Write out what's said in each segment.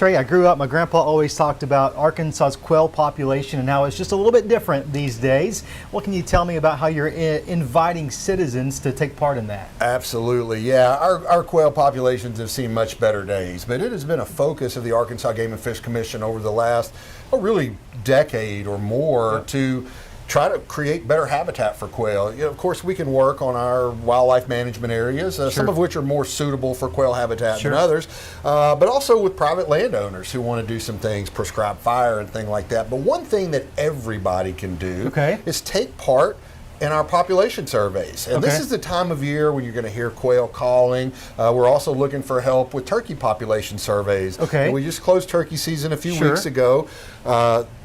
Trey, I grew up, my grandpa always talked about Arkansas's quail population and how it's just a little bit different these days. What can you tell me about how you're inviting citizens to take part in that? Absolutely, yeah. Our quail populations have seen much better days, but it has been a focus of the Arkansas Game and Fish Commission over the last, really, decade or more to try to create better habitat for quail. Of course, we can work on our wildlife management areas, some of which are more suitable for quail habitat than others, but also with private landowners who want to do some things, prescribe fire and things like that. But one thing that everybody can do is take part in our population surveys. And this is the time of year when you're going to hear quail calling. We're also looking for help with turkey population surveys. And we just closed turkey season a few weeks ago.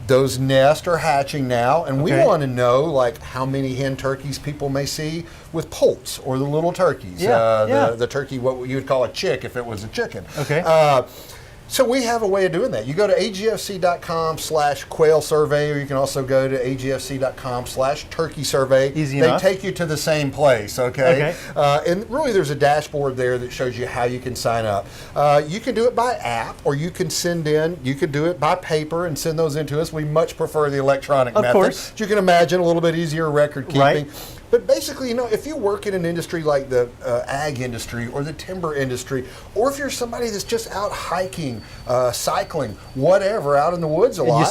Those nests are hatching now, and we want to know like how many hen turkeys people may see with poults or the little turkeys. The turkey, what you would call a chick if it was a chicken. So we have a way of doing that. You go to agfc.com/quail survey, or you can also go to agfc.com/turkey survey. Easy enough. They take you to the same place, and really there's a dashboard there that shows you how you can sign up. You can do it by app, or you can you could do it by paper and send those in to us. We much prefer the electronic method. Of course. As you can imagine, a little bit easier record keeping. But basically, if you work in an industry like the ag industry or the timber industry, or if you're somebody that's just out hiking, cycling, whatever, out in the woods a lot. And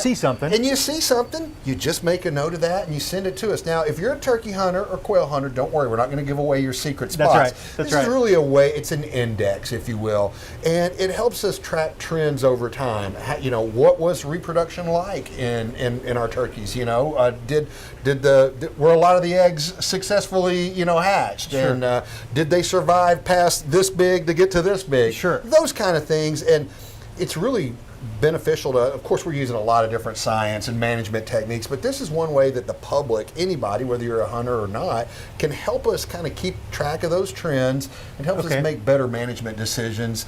you see something. You just make a note of that and you send it to us. Now, if you're a turkey hunter or quail hunter, don't worry, we're not going to give away your secret spots. This is really a way, it's an index, if you will, and it helps us track trends over time. What was reproduction like in our turkeys? Were a lot of the eggs successfully, hatched, and did they survive past this big to get to this big? Those kind of things, and it's really beneficial to, of course, we're using a lot of different science and management techniques, but this is one way that the public, anybody, whether you're a hunter or not, can help us kind of keep track of those trends and help us make better management decisions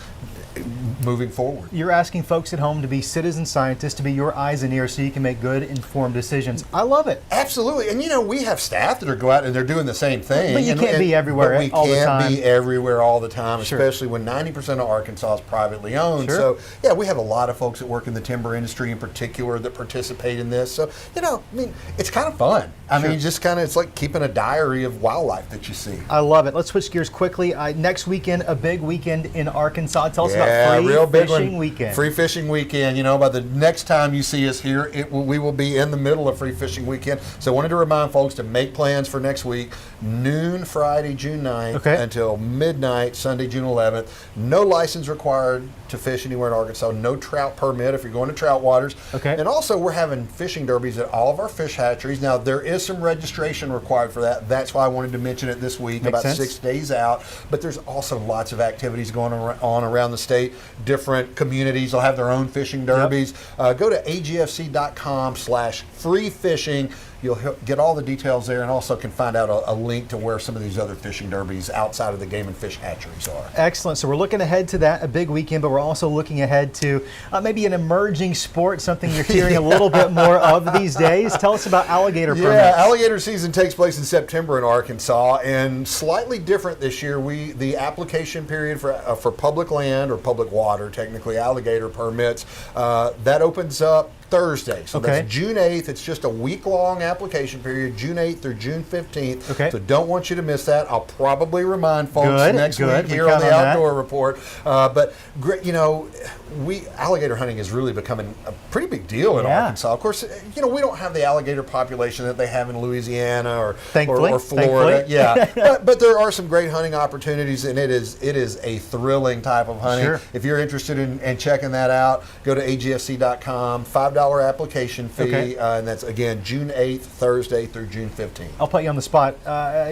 moving forward. You're asking folks at home to be citizen scientists, to be your eyes and ears so you can make good, informed decisions. I love it. Absolutely. And we have staff that go out and they're doing the same thing. But you can't be everywhere all the time. We can't be everywhere all the time, especially when 90% of Arkansas is privately owned. So, we have a lot of folks that work in the timber industry in particular that participate in this. So, it's kind of fun. It's like keeping a diary of wildlife that you see. I love it. Let's switch gears quickly. Next weekend, a big weekend in Arkansas. Tell us about Free Fishing Weekend. Free Fishing Weekend. By the next time you see us here, we will be in the middle of Free Fishing Weekend. So I wanted to remind folks to make plans for next week. Noon Friday, June 9th until midnight Sunday, June 11th. No license required to fish anywhere in Arkansas. No trout permit if you're going to trout waters. And also we're having fishing derbies at all of our fish hatcheries. Now there is some registration required for that. That's why I wanted to mention it this week, about 6 days out. But there's also lots of activities going on around the state. Different communities will have their own fishing derbies. Go to agfc.com/freefishing. You'll get all the details there, and also can find out a link to where some of these other fishing derbies outside of the game and fish hatcheries are. Excellent. So we're looking ahead to that, a big weekend, but we're also looking ahead to maybe an emerging sport, something you're hearing a little bit more of these days. Tell us about alligator permits. Alligator season takes place in September in Arkansas, and slightly different this year. The application period for public land or public water, technically alligator permits, that opens up Thursday. So that's June 8th. It's just a week-long application period, June 8th through June 15th. So don't want you to miss that. I'll probably remand folks next week here on the Outdoor Report. But alligator hunting is really becoming a pretty big deal in Arkansas. Of course, we don't have the alligator population that they have in Louisiana or Florida. But there are some great hunting opportunities, and it is a thrilling type of hunting. If you're interested in checking that out, go to agfc.com. $5 application fee, and that's again June 8th, Thursday through June 15th. I'll put you on the spot.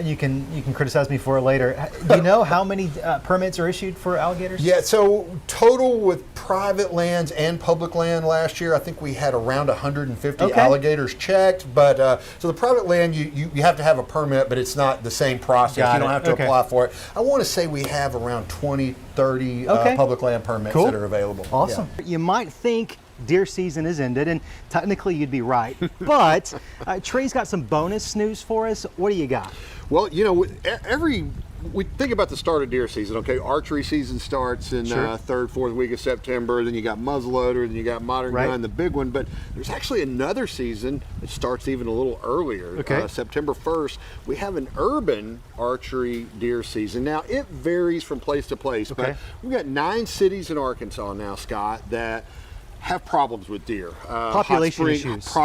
You can criticize me for it later. Do you know how many permits are issued for alligators? So total with private lands and public land last year, I think we had around 150 alligators checked. But so the private land, you have to have a permit, but it's not the same process. You don't have to apply for it. I want to say we have around 20, 30 public land permits that are available. Awesome. You might think deer season is ended, and technically you'd be right, but Trey's got some bonus news for us. What do you got? Well, every we think about the start of deer season. Okay, archery season starts in third, fourth week of September. Then you got muzzleloader, then you got modern gun, the big one. But there's actually another season that starts even a little earlier. Okay. September 1st, we have an urban archery deer season. Now it varies from place to place, but we've got 9 cities in Arkansas now, Scott, that have problems with deer. Population issues.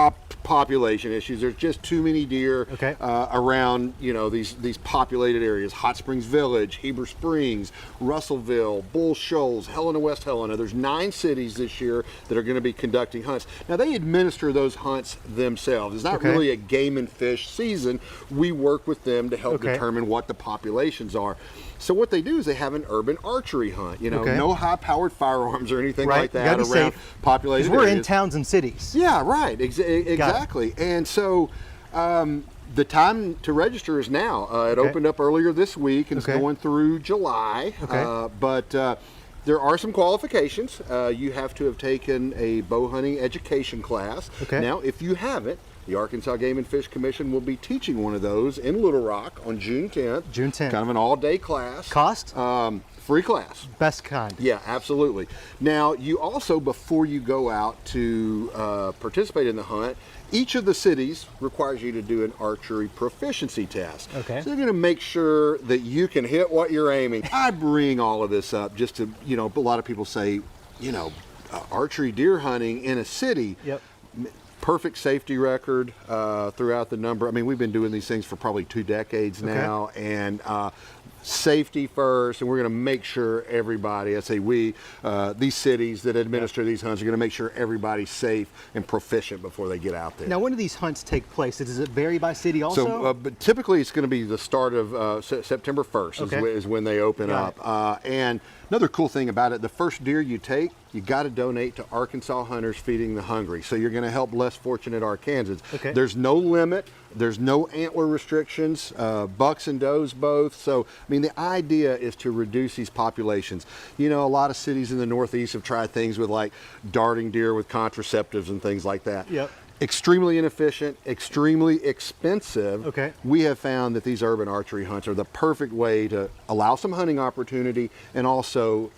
Population issues. There's just too many deer around, you know, these populated areas. Hot Springs Village, Heber Springs, Russellville, Bull Shoals, Helena, West Helena. There's 9 cities this year that are going to be conducting hunts. Now they administer those hunts themselves. It's not really a game and fish season. We work with them to help determine what the populations are. So what they do is they have an urban archery hunt. You know, no high-powered firearms or anything like that around populated areas. We're in towns and cities. Yeah, right. Exactly. And so the time to register is now. It opened up earlier this week and it's going through July. But there are some qualifications. You have to have taken a bow hunting education class. Now, if you haven't, the Arkansas Game and Fish Commission will be teaching one of those in Little Rock on June 10th. June 10th. Kind of an all-day class. Cost? Free class. Best kind. Yeah, absolutely. Now, you also, before you go out to participate in the hunt, each of the cities requires you to do an archery proficiency test. So they're going to make sure that you can hit what you're aiming. I bring all of this up just to, you know, a lot of people say, you know, archery deer hunting in a city. Perfect safety record throughout the number. I mean, we've been doing these things for probably 2 decades now, and safety first, and we're going to make sure everybody, I say we, these cities that administer these hunts are going to make sure everybody's safe and proficient before they get out there. Now, when do these hunts take place? Does it vary by city also? So, but typically it's going to be the start of September 1st is when they open up. And another cool thing about it, the first deer you take, you got to donate to Arkansas Hunters Feeding the Hungry. So you're going to help less fortunate Arkansans. There's no limit. There's no antler restrictions, bucks and does both. So, I mean, the idea is to reduce these populations. You know, a lot of cities in the Northeast have tried things with like darting deer with contraceptives and things like that. Extremely inefficient, extremely expensive. We have found that these urban archery hunts are the perfect way to allow some hunting opportunity and also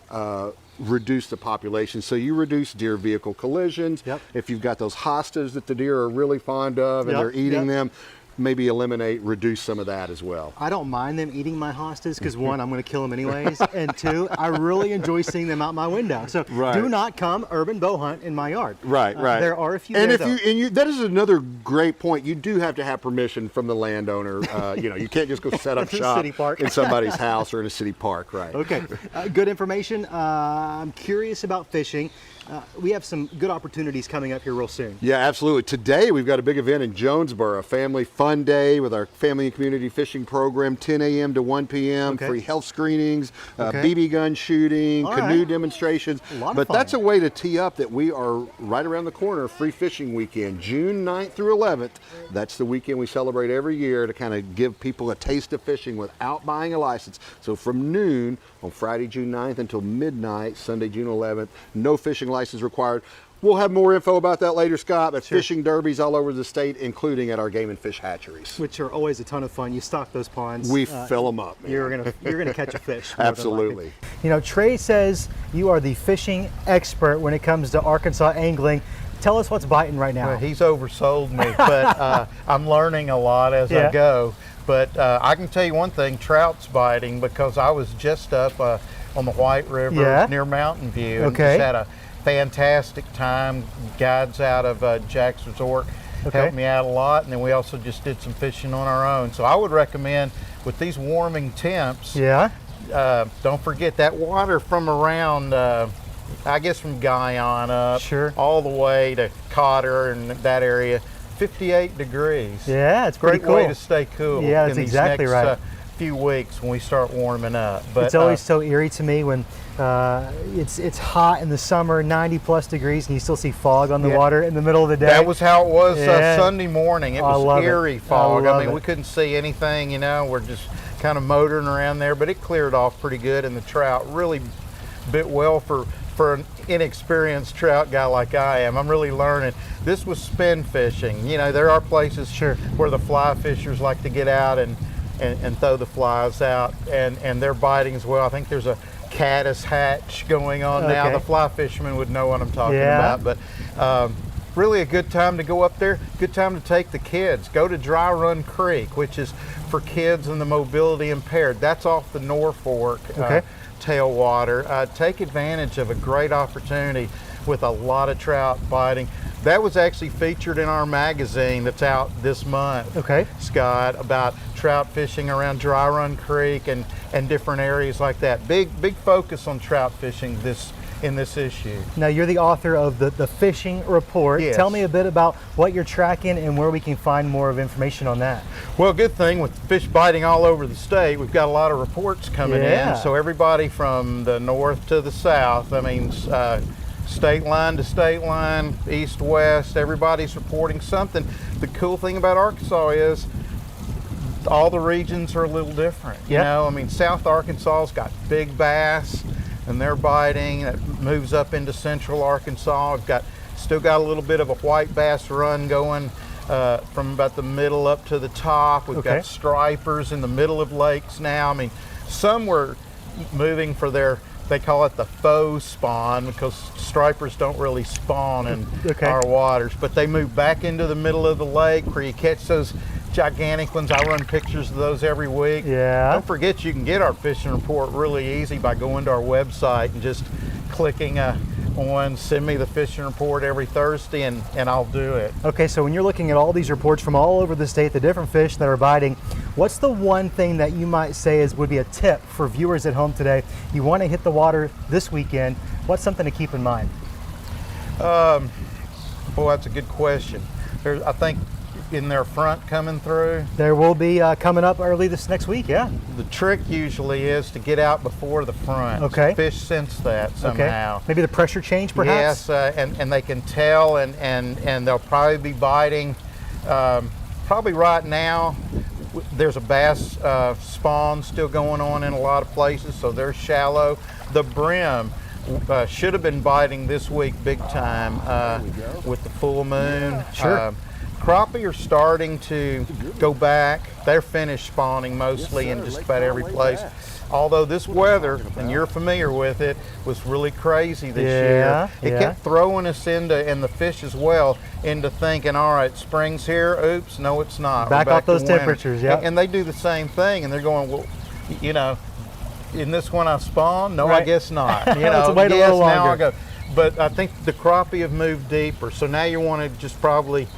reduce the population. So you reduce deer vehicle collisions. If you've got those hostas that the deer are really fond of and they're eating them, maybe reduce some of that as well. I don't mind them eating my hostas because 1, I'm going to kill them anyways, and 2, I really enjoy seeing them out my window. So do not come urban bow hunt in my yard. There are a few. And that is another great point. You do have to have permission from the landowner. You know, you can't just go set up shop in somebody's house or in a city park. Good information. I'm curious about fishing. We have some good opportunities coming up here real soon. Yeah, absolutely. Today we've got a big event in Jonesboro, a family fun day with our family and community fishing program, 10 a.m. to 1 p.m., free health screenings, BB gun shooting, canoe demonstrations. But that's a way to tee up that we are right around the corner, free fishing weekend, June 9th through 11th. That's the weekend we celebrate every year to kind of give people a taste of fishing without buying a license. So from noon on Friday, June 9th until midnight, Sunday, June 11th, no fishing license required. We'll have more info about that later, Scott, but fishing derbies all over the state, including at our game and fish hatcheries. Which are always a ton of fun. You stock those ponds. We fill them up, man. You're gonna catch a fish. Absolutely. You know, Trey says you are the fishing expert when it comes to Arkansas angling. Tell us what's biting right now. Well, he's oversold me, but I'm learning a lot as I go. But I can tell you one thing, trout's biting, because I was just up on the White River near Mountain View. And just had a fantastic time. Guides out of Jack's Resort helped me out a lot, and then we also just did some fishing on our own. So I would recommend, with these warming temps, don't forget that water from around, I guess from Guyon up, all the way to Cotter and that area, 58 degrees. Yeah, it's pretty great way to stay cool. Yeah, that's exactly right. Few weeks when we start warming up. But it's always so eerie to me when it's hot in the summer, 90 plus degrees, and you still see fog on the water in the middle of the day. That was how it was Sunday morning. It was eerie fog. I mean, we couldn't see anything, you know. We're just kind of motoring around there, but it cleared off pretty good, and the trout really bit well for an inexperienced trout guy like I am. I'm really learning. This was spin fishing. You know, there are places where the fly fishers like to get out and and throw the flies out, and they're biting as well. I think there's a caddis hatch going on now. The fly fishermen would know what I'm talking about, but really a good time to go up there. Good time to take the kids. Go to Dry Run Creek, which is for kids and the mobility impaired. That's off the North Fork tailwater. Take advantage of a great opportunity with a lot of trout biting. That was actually featured in our magazine that's out this month, Scott, about trout fishing around Dry Run Creek and different areas like that. Big focus on trout fishing in this issue. Now, you're the author of the fishing report. Yes. Tell me a bit about what you're tracking and where we can find more of information on that. Well, good thing with fish biting all over the state, we've got a lot of reports coming in. So everybody from the north to the south, I mean, state line to state line, east, west, everybody's reporting something. The cool thing about Arkansas is all the regions are a little different. You know, I mean, South Arkansas's got big bass and they're biting. It moves up into central Arkansas. We've still got a little bit of a white bass run going from about the middle up to the top. We've got stripers in the middle of lakes now. I mean, some were moving for they call it the faux spawn, because stripers don't really spawn in our waters, but they move back into the middle of the lake where you catch those gigantic ones. I run pictures of those every week. Don't forget, you can get our fishing report really easy by going to our website and just clicking on send me the fishing report every Thursday, and I'll do it. Okay, so when you're looking at all these reports from all over the state, the different fish that are biting, what's the one thing that you might say would be a tip for viewers at home today? You want to hit the water this weekend. What's something to keep in mind? Boy, that's a good question. I think in their front coming through. There will be coming up early this next week, The trick usually is to get out before the front. Fish sense that somehow. Maybe the pressure change, perhaps? Yes, and they can tell, and they'll probably be biting. Probably right now, there's a bass spawn still going on in a lot of places, so they're shallow. The brim should have been biting this week big time with the full moon. Crappie are starting to go back. They're finished spawning mostly in just about every place. Although this weather, and you're familiar with it, was really crazy this year. It kept throwing us into, and the fish as well, into thinking, all right, spring's here, oops, no it's not. Back off those temperatures, And they do the same thing, and they're going, well, you know, in this one I spawned? No, I guess not. You know, let's wait a little longer. Now I go. But I think the crappie have moved deeper, so now you want to just probably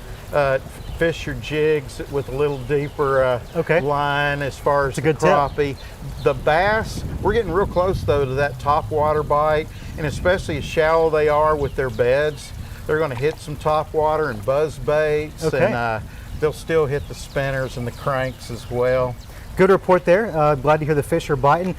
fish your jigs with a little deeper line as far as the crappie. The bass, we're getting real close though to that top water bite, and especially as shallow they are with their beds, they're going to hit some top water and buzz baits, and they'll still hit the spinners and the cranks as well. Good report there. Glad to hear the fish are biting.